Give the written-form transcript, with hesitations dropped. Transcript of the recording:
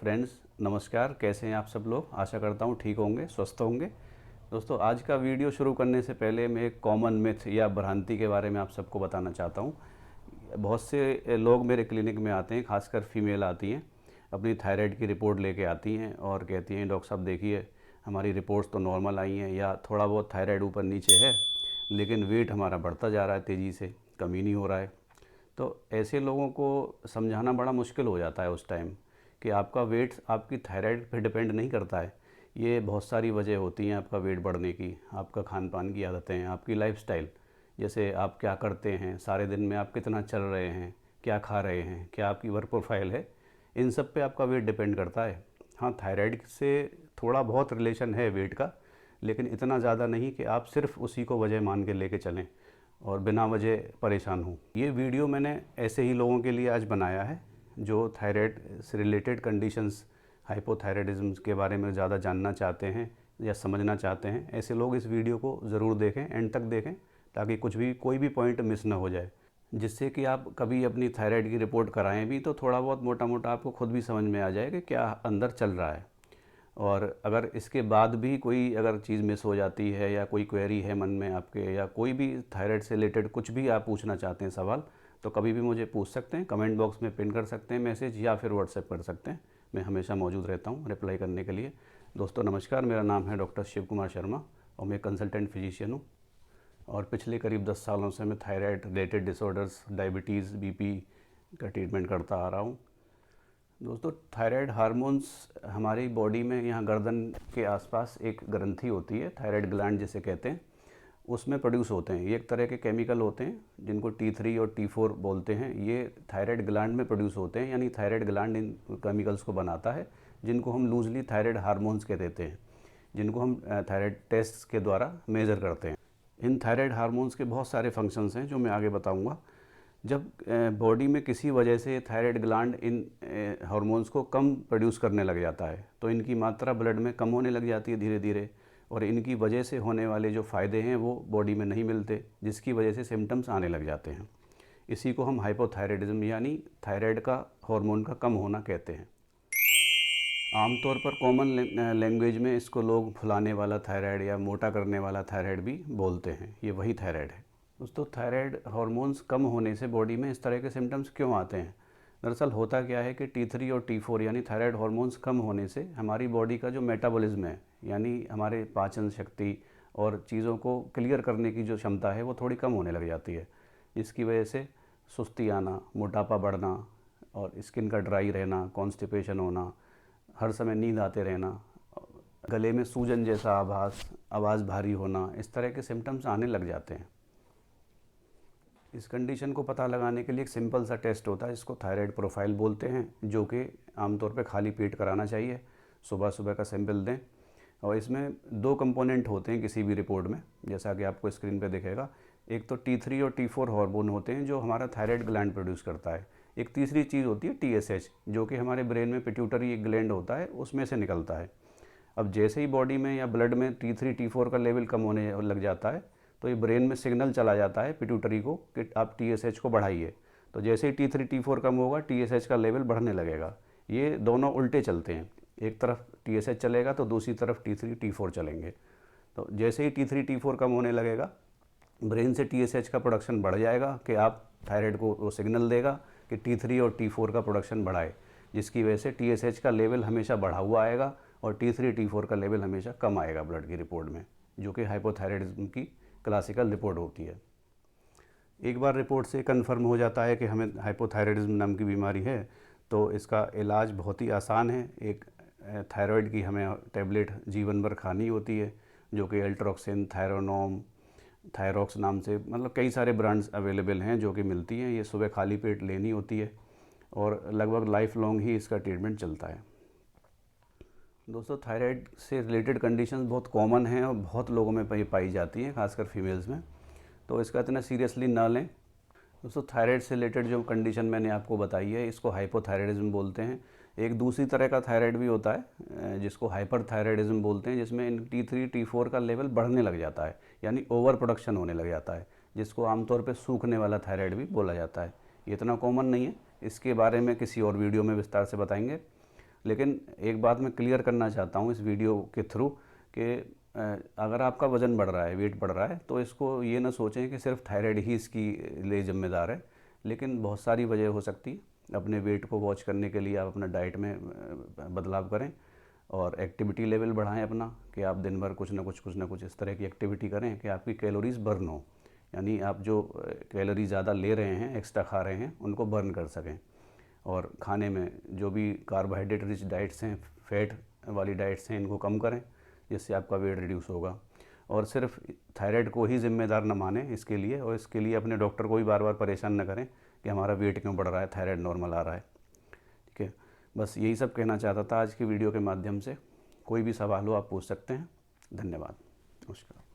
Friends, नमस्कार। कैसे हैं आप सब लोग? आशा करता हूँ ठीक होंगे, स्वस्थ होंगे। दोस्तों, आज का वीडियो शुरू करने से पहले मैं एक कॉमन मिथ या भ्रांति के बारे में आप सबको बताना चाहता हूँ। बहुत से लोग मेरे क्लिनिक में आते हैं, खासकर फीमेल आती हैं, अपनी थायराइड की रिपोर्ट लेके आती हैं और कहती हैं डॉक्टर साहब देखिए, हमारी रिपोर्ट्स तो नॉर्मल आई हैं या थोड़ा बहुत थायराइड ऊपर नीचे है, लेकिन वेट हमारा बढ़ता जा रहा है, तेज़ी से कम ही नहीं हो रहा है। तो ऐसे लोगों को समझाना बड़ा मुश्किल हो जाता है उस टाइम कि आपका वेट आपकी थायराइड पे डिपेंड नहीं करता है। ये बहुत सारी वजह होती हैं आपका वेट बढ़ने की, आपका खान पान की आदतें, आपकी लाइफस्टाइल, जैसे आप क्या करते हैं, सारे दिन में आप कितना चल रहे हैं, क्या खा रहे हैं, क्या आपकी वर्क प्रोफाइल है, इन सब पे आपका वेट डिपेंड करता है। हाँ, थायराइड से थोड़ा बहुत रिलेशन है वेट का, लेकिन इतना ज़्यादा नहीं कि आप सिर्फ उसी को वजह मान के लेके चलें और बिना वजह परेशान हूँ। ये वीडियो मैंने ऐसे ही लोगों के लिए आज बनाया है जो थायराइड से रिलेटेड कंडीशंस, हाइपोथायराइडिज्म के बारे में ज़्यादा जानना चाहते हैं या समझना चाहते हैं। ऐसे लोग इस वीडियो को ज़रूर देखें, एंड तक देखें, ताकि कोई भी पॉइंट मिस ना हो जाए, जिससे कि आप कभी अपनी थायराइड की रिपोर्ट कराएं भी तो थोड़ा बहुत मोटा मोटा आपको खुद भी समझ में आ जाए कि क्या अंदर चल रहा है। और अगर इसके बाद भी कोई अगर चीज़ मिस हो जाती है या कोई क्वेरी है मन में आपके, या कोई भी थायराइड से रिलेटेड कुछ भी आप पूछना चाहते हैं सवाल, तो कभी भी मुझे पूछ सकते हैं। कमेंट बॉक्स में पिन कर सकते हैं मैसेज, या फिर व्हाट्सएप कर सकते हैं। मैं हमेशा मौजूद रहता हूँ रिप्लाई करने के लिए। दोस्तों नमस्कार, मेरा नाम है डॉक्टर शिव कुमार शर्मा और मैं कंसल्टेंट फिजिशियन हूँ। और पिछले करीब 10 सालों से मैं thyroid related disorders, diabetes, BP का ट्रीटमेंट करता आ रहा हूँ। दोस्तों, थायराइड हार्मोन्स हमारी बॉडी में, यहाँ गर्दन के आसपास एक ग्रंथि होती है, थायराइड ग्लैंड जिसे कहते हैं, उसमें प्रोड्यूस होते हैं। ये एक तरह के केमिकल होते हैं जिनको T3 और T4 बोलते हैं। ये थायराइड ग्लैंड में प्रोड्यूस होते हैं, यानी थायराइड ग्लैंड इन केमिकल्स को बनाता है, जिनको हम लूजली थायराइड हार्मोन्स कह देते हैं, जिनको हम थायराइड टेस्ट के द्वारा मेज़र करते हैं। इन थायराइड हार्मोन्स के बहुत सारे फंक्शंस हैं जो मैं आगे बताऊंगा। जब बॉडी में किसी वजह से थायराइड ग्लैंड इन हार्मोन्स को कम प्रोड्यूस करने लग जाता है, तो इनकी मात्रा ब्लड में कम होने लग जाती है धीरे धीरे, और इनकी वजह से होने वाले जो फ़ायदे हैं वो बॉडी में नहीं मिलते, जिसकी वजह से सिम्टम्स आने लग जाते हैं। इसी को हम हाइपोथायराइडिज्म यानी थायराइड का हार्मोन का कम होना कहते हैं। आमतौर पर कॉमन लैंग्वेज में इसको लोग फुलाने वाला थायराइड या मोटा करने वाला थायराइड भी बोलते हैं। ये वही थायराइड है। दोस्तों, थायराइड हार्मोन्स कम होने से बॉडी में इस तरह के सिम्टम्स क्यों आते हैं? दरअसल होता क्या है कि T3 और T4 यानी थायराइड हार्मोन्स कम होने से हमारी बॉडी का जो मेटाबॉलिज्म है, यानी हमारे पाचन शक्ति और चीज़ों को क्लियर करने की जो क्षमता है, वो थोड़ी कम होने लग जाती है, जिसकी वजह से सुस्ती आना, मोटापा बढ़ना और स्किन का ड्राई रहना, कॉन्स्टिपेशन होना, हर समय नींद आते रहना, गले में सूजन जैसा आभास, आवाज़ भारी होना, इस तरह के सिम्टम्स आने लग जाते हैं। इस कंडीशन को पता लगाने के लिए एक सिंपल सा टेस्ट होता है, इसको थायराइड प्रोफाइल बोलते हैं, जो कि आमतौर पे खाली पेट कराना चाहिए। सुबह सुबह का सैंपल दें, और इसमें 2 कंपोनेंट होते हैं किसी भी रिपोर्ट में, जैसा कि आपको स्क्रीन पे दिखेगा। एक तो T3 और T4 हार्मोन होते हैं जो हमारा थायराइड ग्लैंड प्रोड्यूस करता है। एक तीसरी चीज़ होती है TSH, जो कि हमारे ब्रेन में पिट्यूटरी एक ग्लैंड होता है, उसमें से निकलता है। अब जैसे ही बॉडी में या ब्लड में T3 T4 का लेवल कम होने लग जाता है, तो ये ब्रेन में सिग्नल चला जाता है पिट्यूटरी को कि आप TSH को बढ़ाइए। तो जैसे ही T3 T4 कम होगा, TSH का लेवल बढ़ने लगेगा। ये दोनों उल्टे चलते हैं, एक तरफ TSH चलेगा तो दूसरी तरफ T3 T4 चलेंगे। तो जैसे ही T3 T4 कम होने लगेगा, ब्रेन से TSH का प्रोडक्शन बढ़ जाएगा कि आप थायराइड को वो सिग्नल देगा कि T3 और T4 का प्रोडक्शन बढ़ाए, जिसकी वजह से TSH का लेवल हमेशा बढ़ा हुआ आएगा और T3 T4 का लेवल हमेशा कम आएगा ब्लड की रिपोर्ट में, जो कि हाइपोथायराइडिज्म की क्लासिकल रिपोर्ट होती है। एक बार रिपोर्ट से कंफर्म हो जाता है कि हमें हाइपोथायराइडिज्म नाम की बीमारी है, तो इसका इलाज बहुत ही आसान है। एक थायराइड की हमें टैबलेट जीवन भर खानी होती है, जो कि अल्ट्रोक्सिन, थायरोनोम, थायरॉक्स नाम से, मतलब कई सारे ब्रांड्स अवेलेबल हैं जो कि मिलती हैं। ये सुबह खाली पेट लेनी होती है और लगभग लाइफ लॉन्ग ही इसका ट्रीटमेंट चलता है। दोस्तों, थायराइड से रिलेटेड कंडीशंस बहुत कॉमन हैं और बहुत लोगों में पाई जाती हैं, खासकर फीमेल्स में, तो इसका इतना सीरियसली ना लें। दोस्तों, थायराइड से रिलेटेड जो कंडीशन मैंने आपको बताई है, इसको हाइपोथायराइडिज्म बोलते हैं। एक दूसरी तरह का थायराइड भी होता है जिसको हाइपरथायराइडिज्म बोलते हैं, जिसमें T3 T4 का लेवल बढ़ने लग जाता है, यानी ओवर प्रोडक्शन होने लग जाता है, जिसको आमतौर पे सूखने वाला थायराइड भी बोला जाता है। ये इतना कॉमन नहीं है, इसके बारे में किसी और वीडियो में विस्तार से बताएंगे। लेकिन एक बात मैं क्लियर करना चाहता हूँ इस वीडियो के थ्रू कि अगर आपका वज़न बढ़ रहा है, वेट बढ़ रहा है, तो इसको ये ना सोचें कि सिर्फ थायराइड ही इसकी लिए ज़िम्मेदार है, लेकिन बहुत सारी वजह हो सकती है। अपने वेट को वॉच करने के लिए आप अपना डाइट में बदलाव करें और एक्टिविटी लेवल बढ़ाएं अपना, कि आप दिन भर कुछ ना कुछ इस तरह की एक्टिविटी करें कि आपकी कैलोरीज बर्न हो, यानी आप जो कैलोरी ज़्यादा ले रहे हैं, एक्स्ट्रा खा रहे हैं, उनको बर्न कर सकें। और खाने में जो भी कार्बोहाइड्रेट रिच डाइट्स हैं, फैट वाली डाइट्स हैं, इनको कम करें, जिससे आपका वेट रिड्यूस होगा। और सिर्फ थायराइड को ही ज़िम्मेदार न मानें इसके लिए, और इसके लिए अपने डॉक्टर को भी बार बार परेशान न करें कि हमारा वेट क्यों बढ़ रहा है, थायराइड नॉर्मल आ रहा है। ठीक है, बस यही सब कहना चाहता था आज की वीडियो के माध्यम से। कोई भी सवाल हो आप पूछ सकते हैं। धन्यवाद, नमस्कार।